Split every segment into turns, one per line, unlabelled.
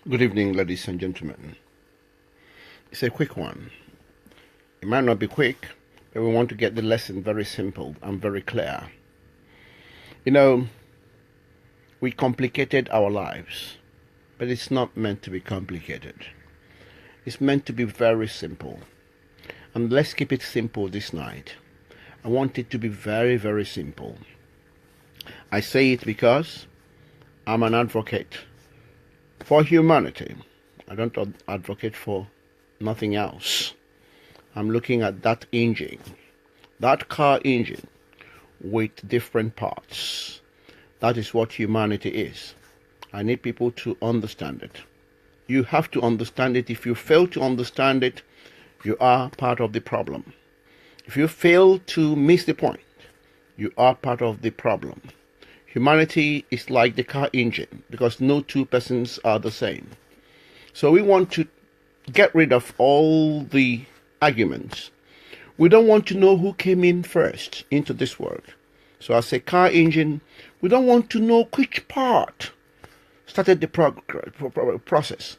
Good evening, ladies and gentlemen. It's a quick one. It might not be quick, but we want to get the lesson very simple and very clear. You know, we complicated our lives, but it's not meant to be complicated. It's meant to be very simple. And let's keep it simple this night. I want it to be very, very simple. I say it because I'm an advocate for humanity. I don't advocate for nothing else. I'm looking at that engine, that car engine with different parts. That is what humanity is. I need people to understand it. You have to understand it. If you fail to understand it, you are part of the problem. If you fail to miss the point, you are part of the problem. Humanity is like the car engine because no two persons are the same. So we want to get rid of all the arguments. We don't want to know who came in first into this world. So as a car engine, we don't want to know which part started the process.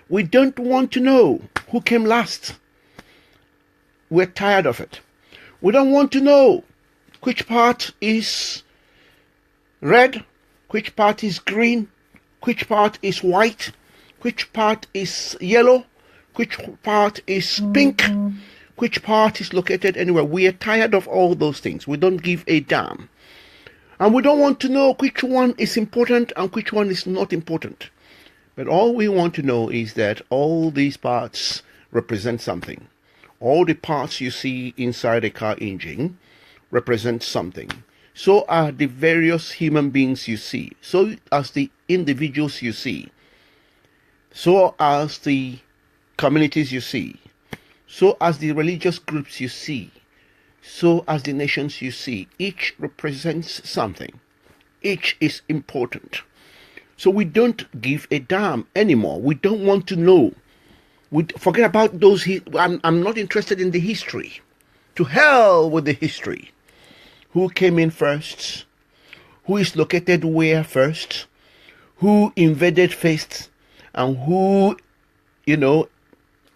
We don't want to know who came last. We're tired of it. We don't want to know which part is red, which part is green, which part is white, which part is yellow, which part is pink, which part is located anywhere. We are tired of all those things. We don't give a damn. And we don't want to know which one is important and which one is not important. But all we want to know is that all these parts represent something. All the parts you see inside a car engine represent something. So are the various human beings you see. So as the individuals you see. So as the communities you see. So as the religious groups you see. So as the nations you see. Each represents something. Each is important. So we don't give a damn anymore. We don't want to know. We forget about those. I'm not interested in the history. To hell with the history. Who came in first? Who is located where first? Who invaded first? And who,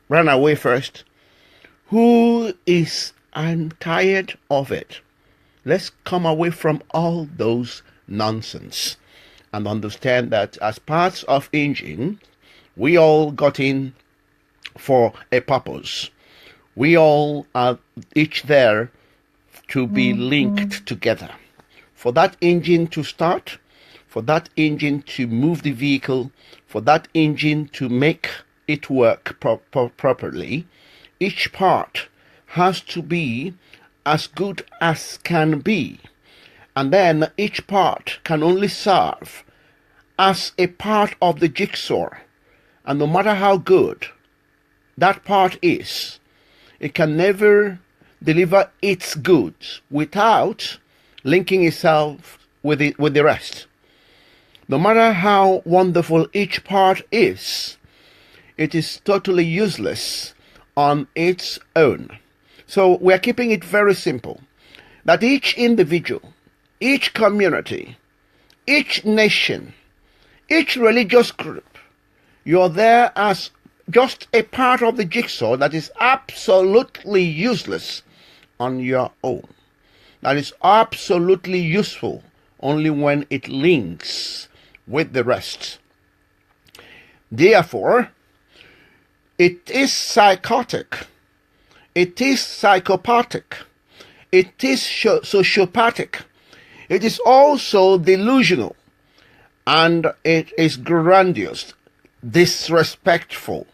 ran away first? Who is... I'm tired of it. Let's come away from all those nonsense and understand that as parts of engine, we all got in for a purpose. We all are each there to be linked together. For that engine to start, for that engine to move the vehicle, for that engine to make it work properly, each part has to be as good as can be. And then each part can only serve as a part of the jigsaw. And no matter how good that part is, it can never deliver its goods without linking itself with the rest. No matter how wonderful each part is, it is totally useless on its own. So we're keeping it very simple, that each individual, each community, each nation, each religious group, you're there as just a part of the jigsaw that is absolutely useless on your own. That is absolutely useful only when it links with the rest. Therefore, it is psychotic, it is psychopathic, it is sociopathic, it is also delusional, and it is grandiose, disrespectful.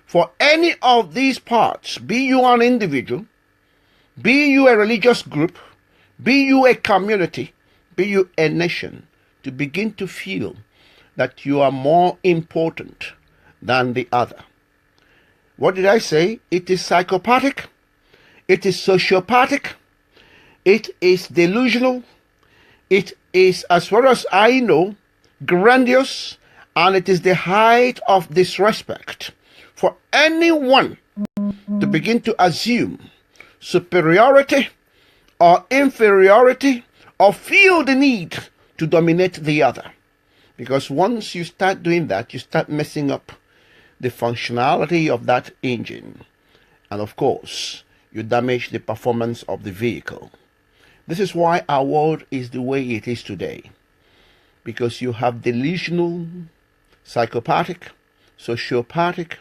For any of these parts, be you an individual, be you a religious group, be you a community, be you a nation, to begin to feel that you are more important than the other. What did I say? It is psychopathic, it is sociopathic, it is delusional, it is, as far as I know, grandiose, and it is the height of disrespect for anyone to begin to assume superiority or inferiority or feel the need to dominate the other. Because once you start doing that, you start messing up the functionality of that engine. And of course, you damage the performance of the vehicle. This is why our world is the way it is today. Because you have delusional, psychopathic, sociopathic.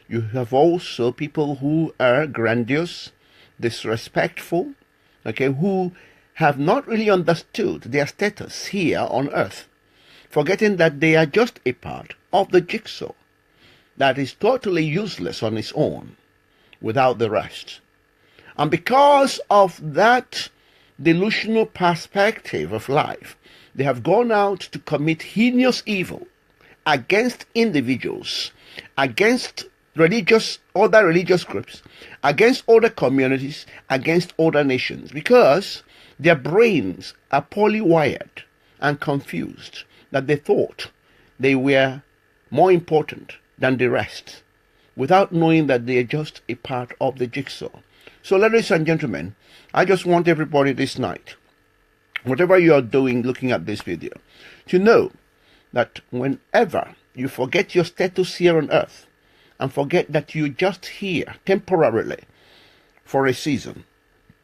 You have also people who are grandiose, disrespectful, okay, who have not really understood their status here on earth, forgetting that they are just a part of the jigsaw that is totally useless on its own without the rest. And because of that delusional perspective of life, they have gone out to commit heinous evil against individuals, against other religious groups, against other communities, against other nations, because their brains are poorly wired and confused, that they thought they were more important than the rest, without knowing that they are just a part of the jigsaw. So, ladies and gentlemen, I just want everybody this night, whatever you are doing looking at this video, to know that whenever you forget your status here on earth and forget that you're just here temporarily for a season,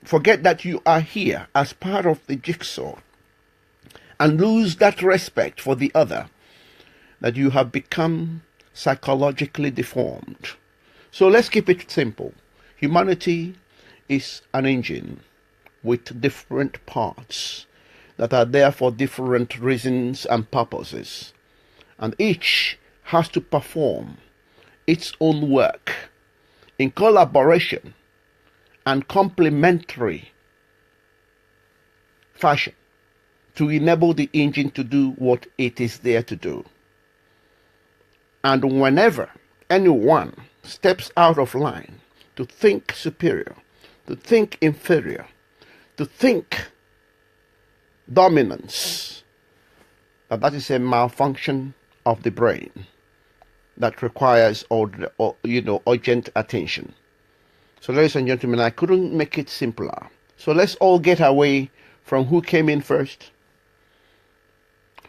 forget that you are here as part of the jigsaw, and lose that respect for the other, that you have become psychologically deformed. So let's keep it simple. Humanity is an engine with different parts that are there for different reasons and purposes, and each has to perform its own work in collaboration and complementary fashion to enable the engine to do what it is there to do. And whenever anyone steps out of line to think superior, to think inferior, to think dominance, that is a malfunction of the brain that requires urgent attention. So, ladies and gentlemen, I couldn't make it simpler. So let's all get away from who came in first,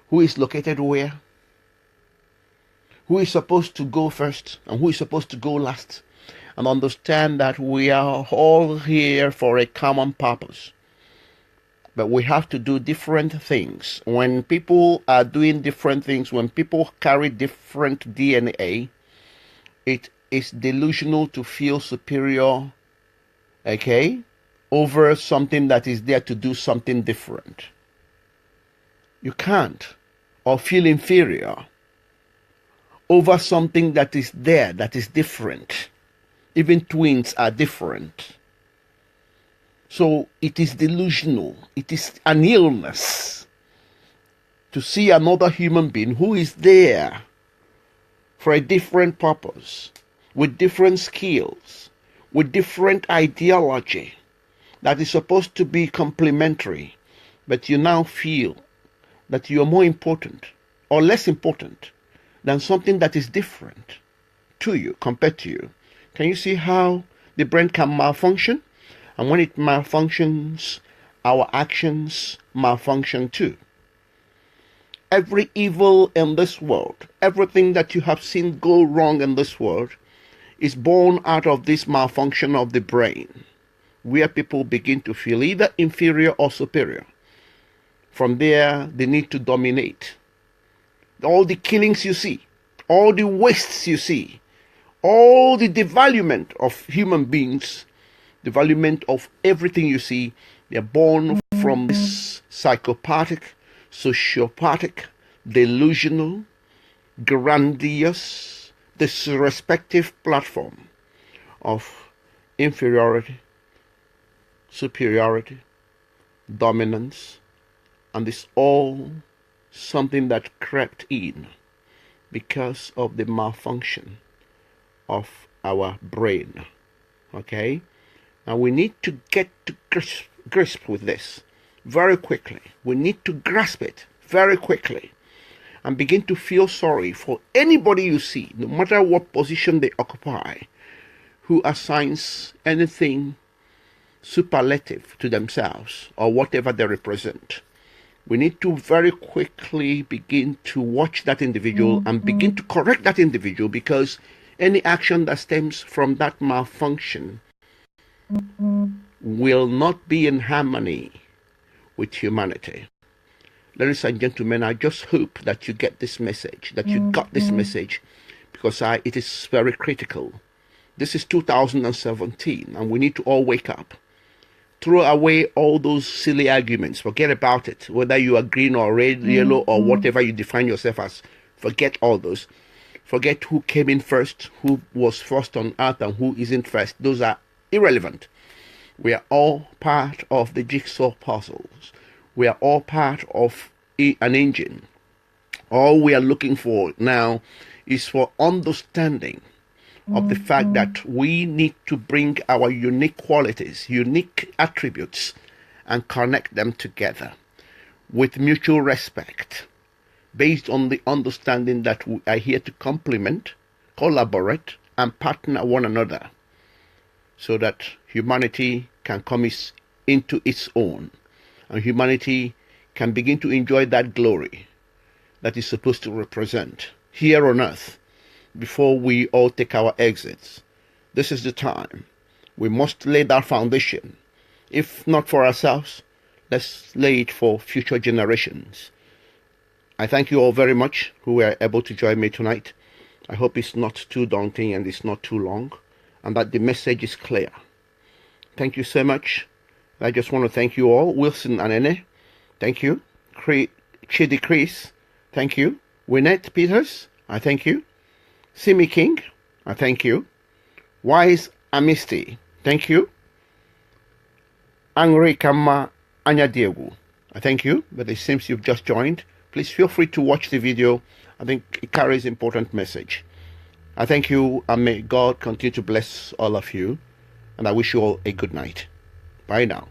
who is located where, who is supposed to go first, and who is supposed to go last, and understand that we are all here for a common purpose. But we have to do different things. When people are doing different things, when people carry different DNA, it is delusional to feel superior, okay, over something that is there to do something different. You can't, or feel inferior over something that is there, that is different. Even twins are different. So it is delusional. It is an illness to see another human being who is there for a different purpose, with different skills, with different ideology that is supposed to be complementary, but you now feel that you are more important or less important than something that is different to you, compared to you. Can you see how the brain can malfunction? And when it malfunctions, our actions malfunction too. Every evil in this world, everything that you have seen go wrong in this world, is born out of this malfunction of the brain, where people begin to feel either inferior or superior. From there, they need to dominate. All the killings you see, all the wastes you see, all the devaluement of human beings, devaluement of everything you see, they're born from this psychopathic, sociopathic, delusional, grandiose, disrespectful platform of inferiority, superiority, dominance, and it's all something that crept in because of the malfunction of our brain. Okay? And we need to get to grasp with this very quickly. We need to grasp it very quickly and begin to feel sorry for anybody you see, no matter what position they occupy, who assigns anything superlative to themselves or whatever they represent. We need to very quickly begin to watch that individual and begin to correct that individual, because any action that stems from that malfunction will not be in harmony with humanity. Ladies and gentlemen, I just hope that you get this message, that you got this message, because it is very critical. This is 2017, and we need to all wake up. Throw away all those silly arguments. Forget about it. Whether you are green or red, yellow, or whatever you define yourself as, forget all those. Forget who came in first, who was first on earth, and who isn't first. Those are irrelevant. We are all part of the jigsaw puzzles. We are all part of an engine. All we are looking for now is for understanding of the fact that we need to bring our unique qualities, unique attributes, and connect them together with mutual respect, based on the understanding that we are here to complement, collaborate, and partner one another, so that humanity can come into its own, and humanity can begin to enjoy that glory that is supposed to represent here on earth before we all take our exits. This is the time. We must lay that foundation. If not for ourselves, let's lay it for future generations. I thank you all very much who were able to join me tonight. I hope it's not too daunting and it's not too long, and that the message is clear. Thank you so much. I just want to thank you all. Wilson Anene, thank you. Chidi Chris, thank you. Winette Peters, I thank you. Simi King, I thank you. Wise Amisti, thank you. Angry Kama Anyadiegu, I thank you, but it seems you've just joined. Please feel free to watch the video. I think it carries important message. I thank you, and may God continue to bless all of you, and I wish you all a good night. Bye now.